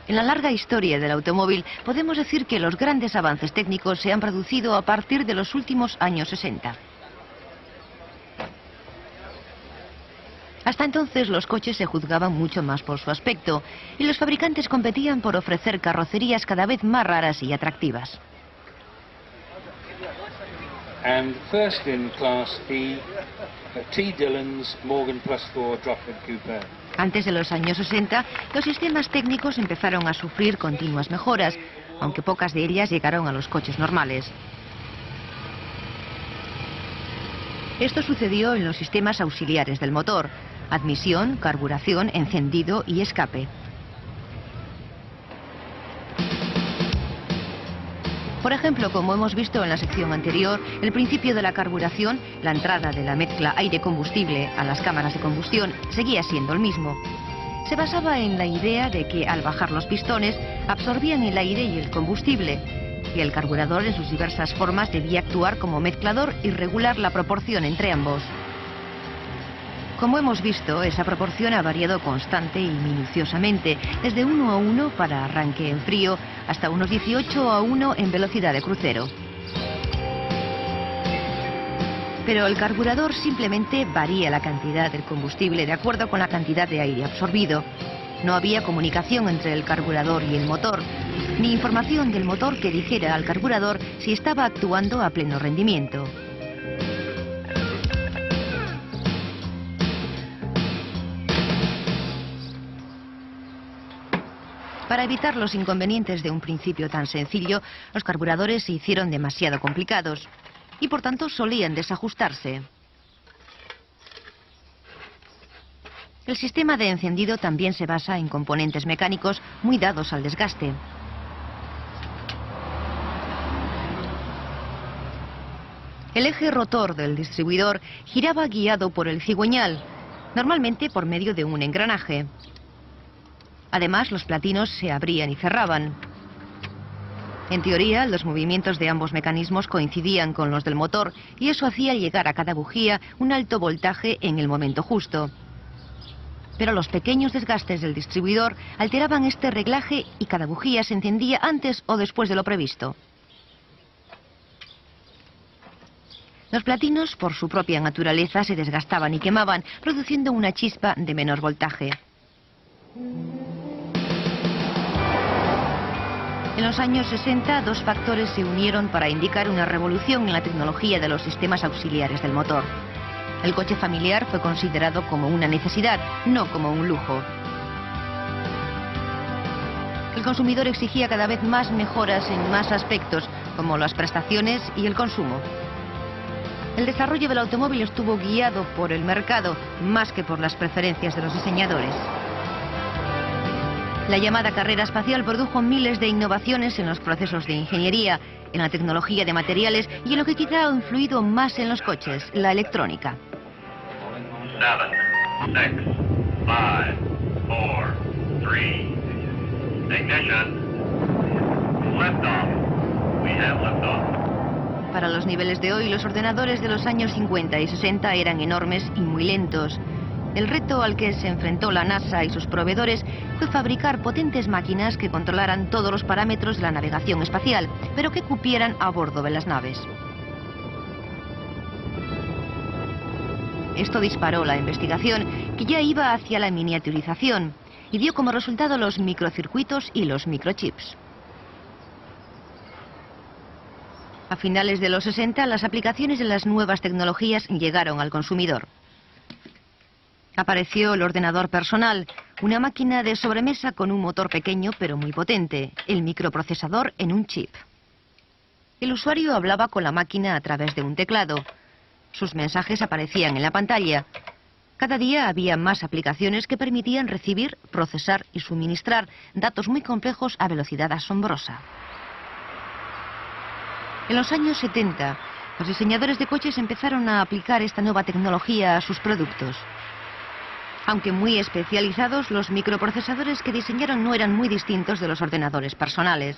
En la larga historia del automóvil podemos decir que los grandes avances técnicos se han producido a partir de los últimos años 60. Hasta entonces los coches se juzgaban mucho más por su aspecto y los fabricantes competían por ofrecer carrocerías cada vez más raras y atractivas. And first in Class E, T. Dillon's Morgan Plus 4 Drophead Coupe. Antes de los años 60, los sistemas técnicos empezaron a sufrir continuas mejoras, aunque pocas de ellas llegaron a los coches normales. Esto sucedió en los sistemas auxiliares del motor: admisión, carburación, encendido y escape. Por ejemplo, como hemos visto en la sección anterior, el principio de la carburación, la entrada de la mezcla aire-combustible a las cámaras de combustión, seguía siendo el mismo. Se basaba en la idea de que al bajar los pistones absorbían el aire y el combustible, y el carburador en sus diversas formas debía actuar como mezclador y regular la proporción entre ambos. Como hemos visto, esa proporción ha variado constante y minuciosamente, desde 1:1 para arranque en frío hasta unos 18:1 en velocidad de crucero. Pero el carburador simplemente varía la cantidad del combustible de acuerdo con la cantidad de aire absorbido. No había comunicación entre el carburador y el motor, ni información del motor que dijera al carburador si estaba actuando a pleno rendimiento. Para evitar los inconvenientes de un principio tan sencillo, los carburadores se hicieron demasiado complicados y por tanto solían desajustarse. El sistema de encendido también se basa en componentes mecánicos muy dados al desgaste. El eje rotor del distribuidor giraba guiado por el cigüeñal, normalmente por medio de un engranaje. Además, los platinos se abrían y cerraban. En teoría, los movimientos de ambos mecanismos coincidían con los del motor y eso hacía llegar a cada bujía un alto voltaje en el momento justo. Pero los pequeños desgastes del distribuidor alteraban este reglaje y cada bujía se encendía antes o después de lo previsto. Los platinos, por su propia naturaleza, se desgastaban y quemaban, produciendo una chispa de menor voltaje. En los años 60, dos factores se unieron para indicar una revolución en la tecnología de los sistemas auxiliares del motor. El coche familiar fue considerado como una necesidad, no como un lujo. El consumidor exigía cada vez más mejoras en más aspectos, como las prestaciones y el consumo. El desarrollo del automóvil estuvo guiado por el mercado, más que por las preferencias de los diseñadores. La llamada carrera espacial produjo miles de innovaciones en los procesos de ingeniería, en la tecnología de materiales y en lo que quizá ha influido más en los coches, la electrónica. 7, 6, 5, 4, 3, ignition, liftoff. We have liftoff. Para los niveles de hoy, los ordenadores de los años 50 y 60 eran enormes y muy lentos. El reto al que se enfrentó la NASA y sus proveedores fue fabricar potentes máquinas que controlaran todos los parámetros de la navegación espacial, pero que cupieran a bordo de las naves. Esto disparó la investigación, que ya iba hacia la miniaturización, y dio como resultado los microcircuitos y los microchips. A finales de los 60, las aplicaciones de las nuevas tecnologías llegaron al consumidor. Apareció el ordenador personal, una máquina de sobremesa con un motor pequeño pero muy potente, el microprocesador en un chip. El usuario hablaba con la máquina a través de un teclado. Sus mensajes aparecían en la pantalla. Cada día había más aplicaciones que permitían recibir, procesar y suministrar datos muy complejos a velocidad asombrosa. En los años 70, los diseñadores de coches empezaron a aplicar esta nueva tecnología a sus productos. Aunque muy especializados, los microprocesadores que diseñaron no eran muy distintos de los ordenadores personales.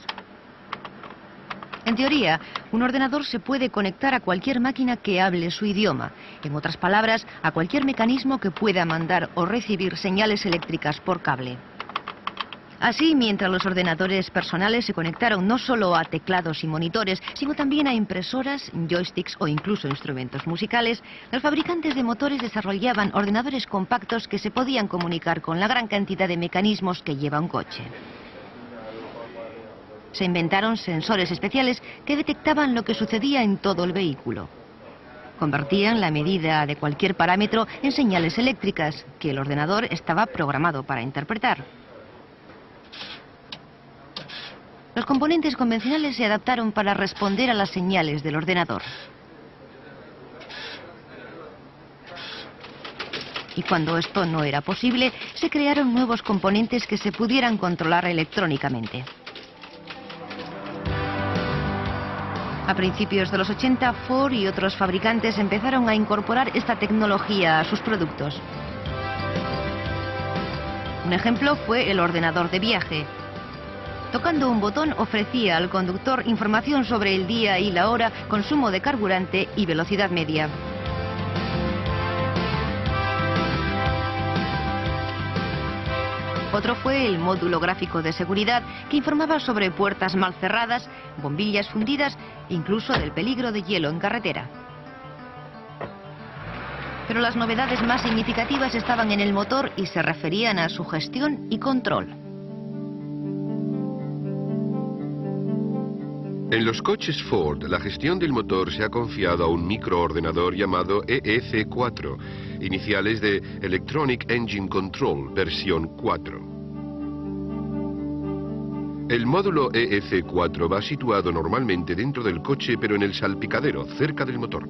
En teoría, un ordenador se puede conectar a cualquier máquina que hable su idioma. En otras palabras, a cualquier mecanismo que pueda mandar o recibir señales eléctricas por cable. Así, mientras los ordenadores personales se conectaron no solo a teclados y monitores, sino también a impresoras, joysticks o incluso instrumentos musicales, los fabricantes de motores desarrollaban ordenadores compactos que se podían comunicar con la gran cantidad de mecanismos que lleva un coche. Se inventaron sensores especiales que detectaban lo que sucedía en todo el vehículo. Convertían la medida de cualquier parámetro en señales eléctricas que el ordenador estaba programado para interpretar. Los componentes convencionales se adaptaron para responder a las señales del ordenador. Y cuando esto no era posible, se crearon nuevos componentes que se pudieran controlar electrónicamente. A principios de los 80, Ford y otros fabricantes empezaron a incorporar esta tecnología a sus productos. Un ejemplo fue el ordenador de viaje. Tocando un botón ofrecía al conductor información sobre el día y la hora, consumo de carburante y velocidad media. Otro fue el módulo gráfico de seguridad, que informaba sobre puertas mal cerradas, bombillas fundidas e incluso del peligro de hielo en carretera. Pero las novedades más significativas estaban en el motor y se referían a su gestión y control. En los coches Ford, la gestión del motor se ha confiado a un microordenador llamado EEC4, iniciales de Electronic Engine Control, versión 4. El módulo EEC4 va situado normalmente dentro del coche, pero en el salpicadero, cerca del motor.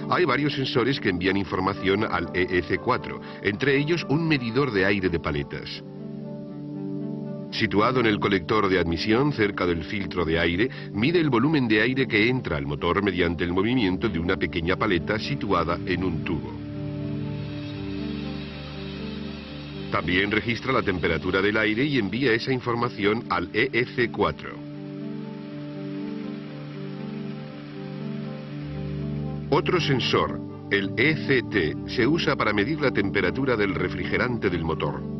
Hay varios sensores que envían información al EEC4, entre ellos un medidor de aire de paletas. Situado en el colector de admisión, cerca del filtro de aire, mide el volumen de aire que entra al motor mediante el movimiento de una pequeña paleta situada en un tubo. También registra la temperatura del aire y envía esa información al EEC4. Otro sensor, el ECT, se usa para medir la temperatura del refrigerante del motor.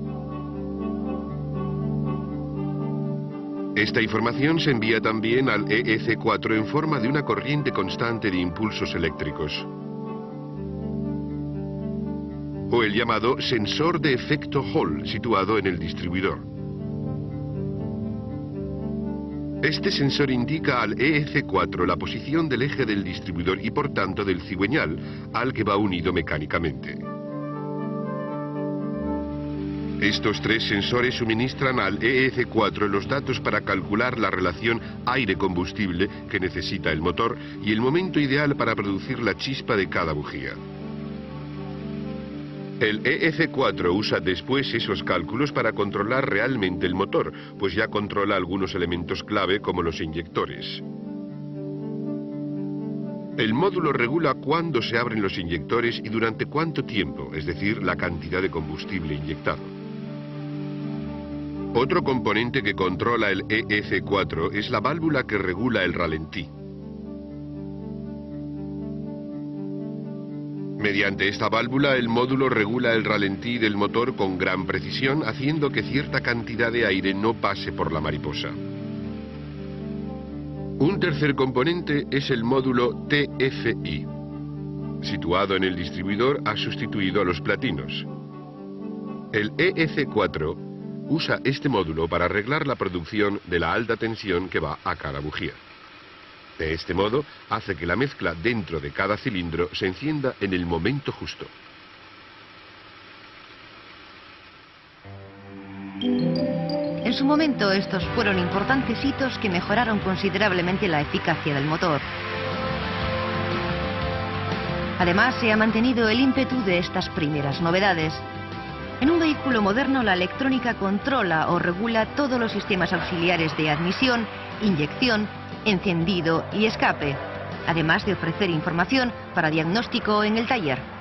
Esta información se envía también al EEC4 en forma de una corriente constante de impulsos eléctricos. O el llamado sensor de efecto Hall, situado en el distribuidor. Este sensor indica al EEC4 la posición del eje del distribuidor y por tanto del cigüeñal, al que va unido mecánicamente. Estos tres sensores suministran al EEC4 los datos para calcular la relación aire-combustible que necesita el motor y el momento ideal para producir la chispa de cada bujía. El EEC4 usa después esos cálculos para controlar realmente el motor, pues ya controla algunos elementos clave como los inyectores. El módulo regula cuándo se abren los inyectores y durante cuánto tiempo, es decir, la cantidad de combustible inyectado. Otro componente que controla el EEC4 es la válvula que regula el ralentí. Mediante esta válvula, el módulo regula el ralentí del motor con gran precisión, haciendo que cierta cantidad de aire no pase por la mariposa. Un tercer componente es el módulo TFI. Situado en el distribuidor, ha sustituido a los platinos. El EEC4 usa este módulo para arreglar la producción de la alta tensión que va a cada bujía. De este modo, hace que la mezcla dentro de cada cilindro se encienda en el momento justo. El su momento estos fueron importantes hitos que mejoraron considerablemente la eficacia del motor. Además, se ha mantenido el ímpetu de estas primeras novedades. En un vehículo moderno, la electrónica controla o regula todos los sistemas auxiliares de admisión, inyección, encendido y escape, además de ofrecer información para diagnóstico en el taller.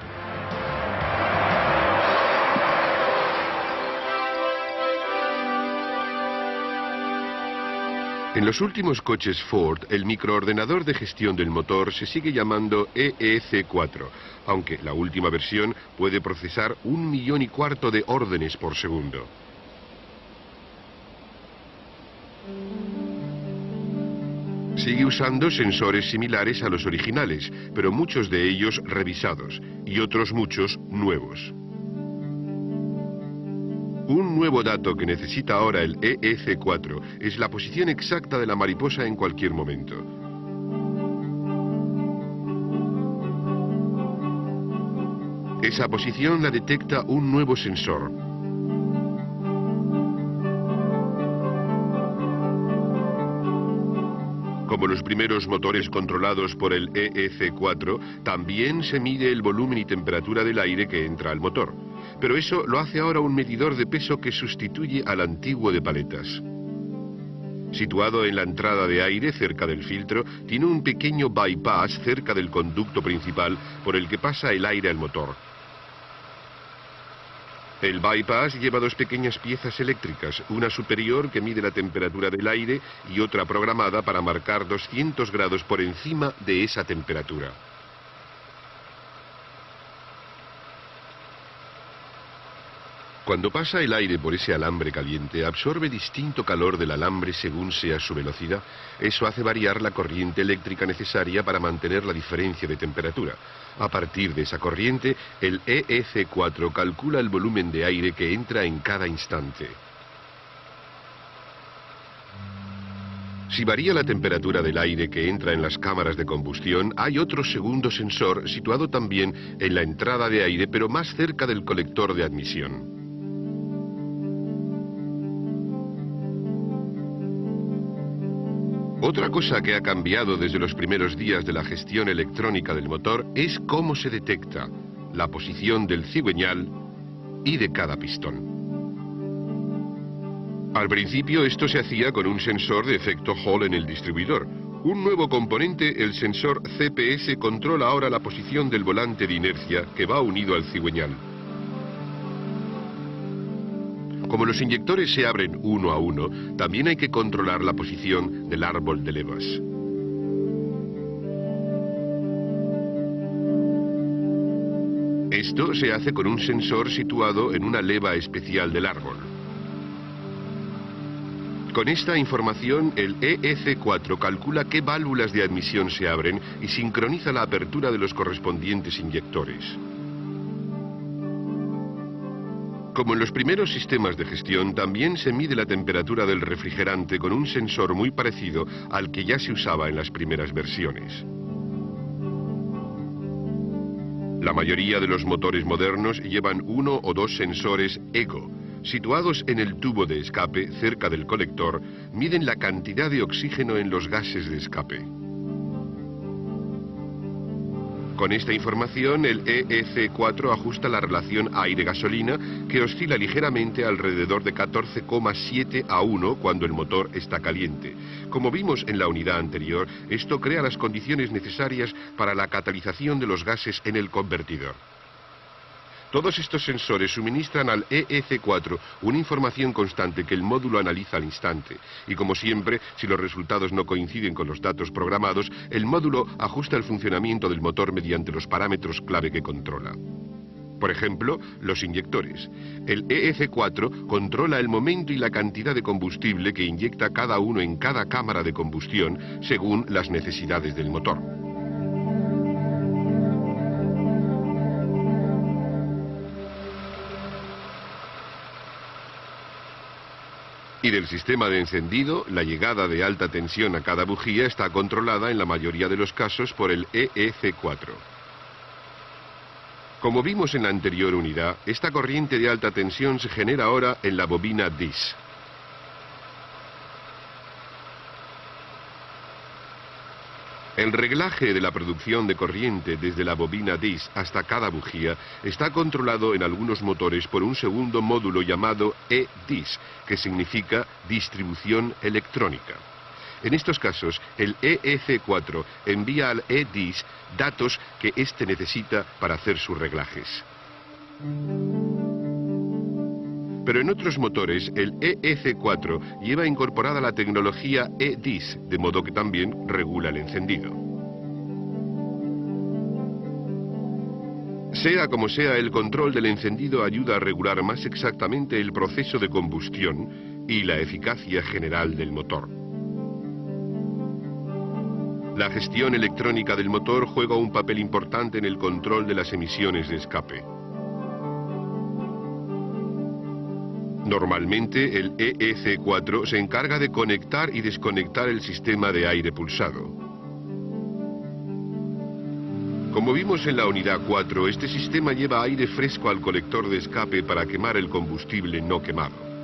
En los últimos coches Ford, el microordenador de gestión del motor se sigue llamando EEC4, aunque la última versión puede procesar 1,25 millones de órdenes por segundo. Sigue usando sensores similares a los originales, pero muchos de ellos revisados, y otros muchos nuevos. Un nuevo dato que necesita ahora el EEC4 es la posición exacta de la mariposa en cualquier momento. Esa posición la detecta un nuevo sensor. Como los primeros motores controlados por el EEC4, también se mide el volumen y temperatura del aire que entra al motor. Pero eso lo hace ahora un medidor de peso que sustituye al antiguo de paletas. Situado en la entrada de aire cerca del filtro, tiene un pequeño bypass cerca del conducto principal por el que pasa el aire al motor. El bypass lleva dos pequeñas piezas eléctricas, una superior que mide la temperatura del aire y otra programada para marcar 200 grados por encima de esa temperatura. Cuando pasa el aire por ese alambre caliente, absorbe distinto calor del alambre según sea su velocidad. Eso hace variar la corriente eléctrica necesaria para mantener la diferencia de temperatura. A partir de esa corriente, el EEC4 calcula el volumen de aire que entra en cada instante. Si varía la temperatura del aire que entra en las cámaras de combustión, hay otro segundo sensor situado también en la entrada de aire, pero más cerca del colector de admisión. Otra cosa que ha cambiado desde los primeros días de la gestión electrónica del motor es cómo se detecta la posición del cigüeñal y de cada pistón. Al principio esto se hacía con un sensor de efecto Hall en el distribuidor. Un nuevo componente, el sensor CPS, controla ahora la posición del volante de inercia que va unido al cigüeñal. Como los inyectores se abren uno a uno, también hay que controlar la posición del árbol de levas. Esto se hace con un sensor situado en una leva especial del árbol. Con esta información, el EEC4 calcula qué válvulas de admisión se abren y sincroniza la apertura de los correspondientes inyectores. Como en los primeros sistemas de gestión, también se mide la temperatura del refrigerante con un sensor muy parecido al que ya se usaba en las primeras versiones. La mayoría de los motores modernos llevan uno o dos sensores EGO. Situados en el tubo de escape, cerca del colector, miden la cantidad de oxígeno en los gases de escape. Con esta información, el EEC4 ajusta la relación aire-gasolina, que oscila ligeramente alrededor de 14,7 a 1 cuando el motor está caliente. Como vimos en la unidad anterior, esto crea las condiciones necesarias para la catalización de los gases en el convertidor. Todos estos sensores suministran al EEC4 una información constante que el módulo analiza al instante. Y como siempre, si los resultados no coinciden con los datos programados, el módulo ajusta el funcionamiento del motor mediante los parámetros clave que controla. Por ejemplo, los inyectores. El EEC4 controla el momento y la cantidad de combustible que inyecta cada uno en cada cámara de combustión según las necesidades del motor. Y del sistema de encendido, la llegada de alta tensión a cada bujía está controlada en la mayoría de los casos por el EEC4. Como vimos en la anterior unidad, esta corriente de alta tensión se genera ahora en la bobina DIS. El reglaje de la producción de corriente desde la bobina DIS hasta cada bujía está controlado en algunos motores por un segundo módulo llamado EDIS, que significa distribución electrónica. En estos casos, el EEC4 envía al EDIS datos que éste necesita para hacer sus reglajes. Pero en otros motores, el EEC4 lleva incorporada la tecnología EDIS, de modo que también regula el encendido. Sea como sea, el control del encendido ayuda a regular más exactamente el proceso de combustión y la eficacia general del motor. La gestión electrónica del motor juega un papel importante en el control de las emisiones de escape. Normalmente, el EEC4 se encarga de conectar y desconectar el sistema de aire pulsado. Como vimos en la unidad 4, este sistema lleva aire fresco al colector de escape para quemar el combustible no quemado.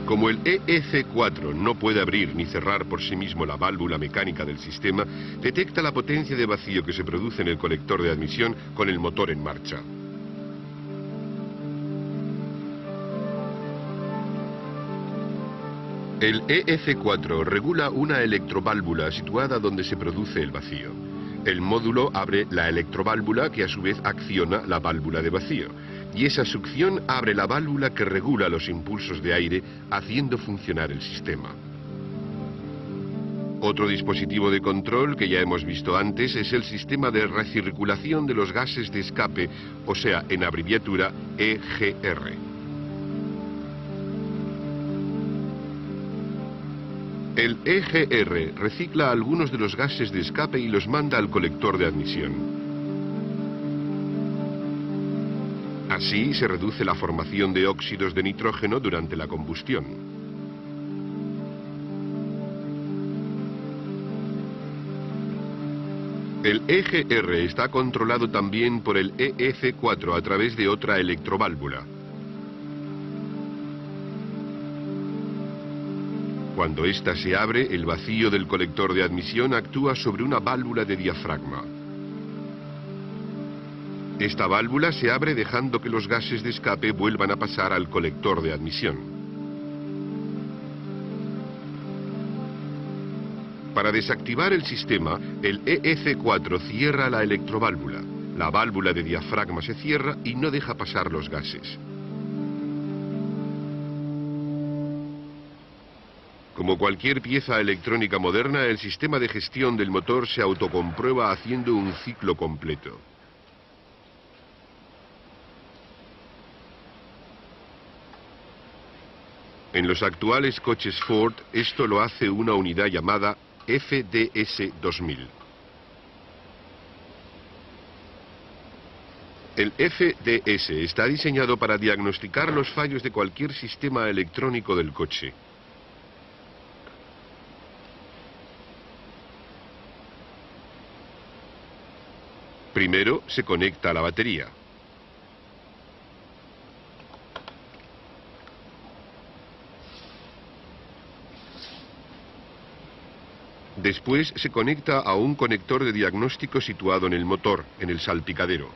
Como el EEC4 no puede abrir ni cerrar por sí mismo la válvula mecánica del sistema, detecta la potencia de vacío que se produce en el colector de admisión con el motor en marcha. El EEC4 regula una electroválvula situada donde se produce el vacío. El módulo abre la electroválvula que a su vez acciona la válvula de vacío. Y esa succión abre la válvula que regula los impulsos de aire, haciendo funcionar el sistema. Otro dispositivo de control que ya hemos visto antes es el sistema de recirculación de los gases de escape, o sea, en abreviatura EGR. El EGR recicla algunos de los gases de escape y los manda al colector de admisión. Así se reduce la formación de óxidos de nitrógeno durante la combustión. El EGR está controlado también por el EEC4 a través de otra electroválvula. Cuando ésta se abre, el vacío del colector de admisión actúa sobre una válvula de diafragma. Esta válvula se abre dejando que los gases de escape vuelvan a pasar al colector de admisión. Para desactivar el sistema, el EEC4 cierra la electroválvula. La válvula de diafragma se cierra y no deja pasar los gases. Como cualquier pieza electrónica moderna, el sistema de gestión del motor se autocomprueba haciendo un ciclo completo. En los actuales coches Ford, esto lo hace una unidad llamada FDS 2000. El FDS está diseñado para diagnosticar los fallos de cualquier sistema electrónico del coche. Primero se conecta a la batería. Después se conecta a un conector de diagnóstico situado en el motor, en el salpicadero.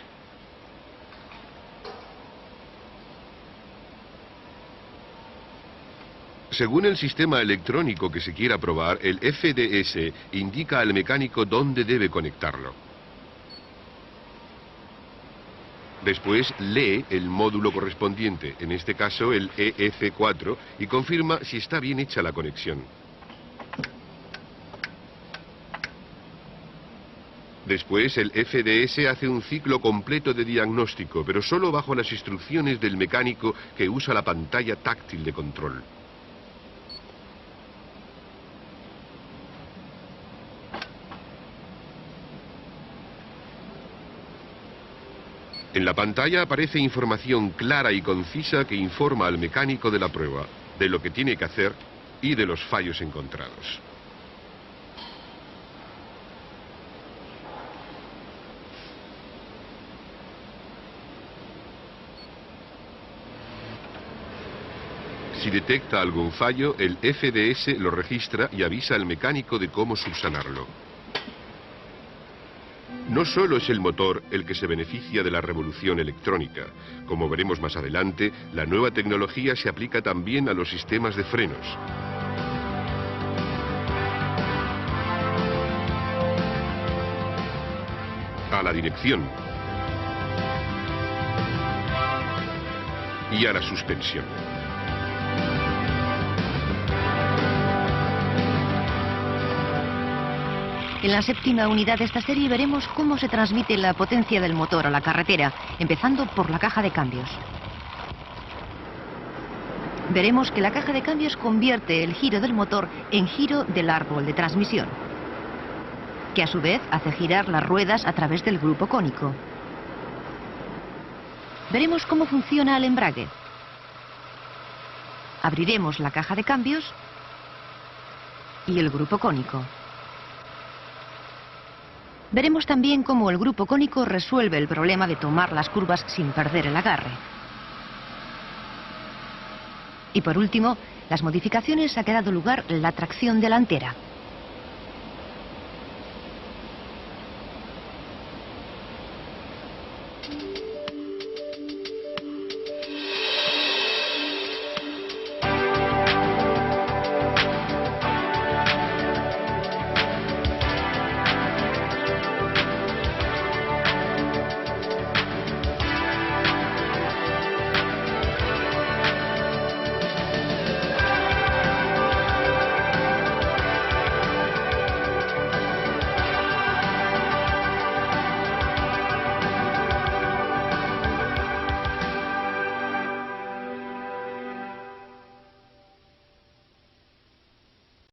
Según el sistema electrónico que se quiera probar, el FDS indica al mecánico dónde debe conectarlo. Después lee el módulo correspondiente, en este caso el EEC4, y confirma si está bien hecha la conexión. Después el FDS hace un ciclo completo de diagnóstico, pero solo bajo las instrucciones del mecánico que usa la pantalla táctil de control. En la pantalla aparece información clara y concisa que informa al mecánico de la prueba, de lo que tiene que hacer y de los fallos encontrados. Si detecta algún fallo, el FDS lo registra y avisa al mecánico de cómo subsanarlo. No solo es el motor el que se beneficia de la revolución electrónica. Como veremos más adelante, la nueva tecnología se aplica también a los sistemas de frenos. A la dirección. Y a la suspensión. En la séptima unidad de esta serie veremos cómo se transmite la potencia del motor a la carretera, empezando por la caja de cambios. Veremos que la caja de cambios convierte el giro del motor en giro del árbol de transmisión, que a su vez hace girar las ruedas a través del grupo cónico. Veremos cómo funciona el embrague. Abriremos la caja de cambios y el grupo cónico. Veremos también cómo el grupo cónico resuelve el problema de tomar las curvas sin perder el agarre. Y por último, las modificaciones ha quedado lugar la tracción delantera.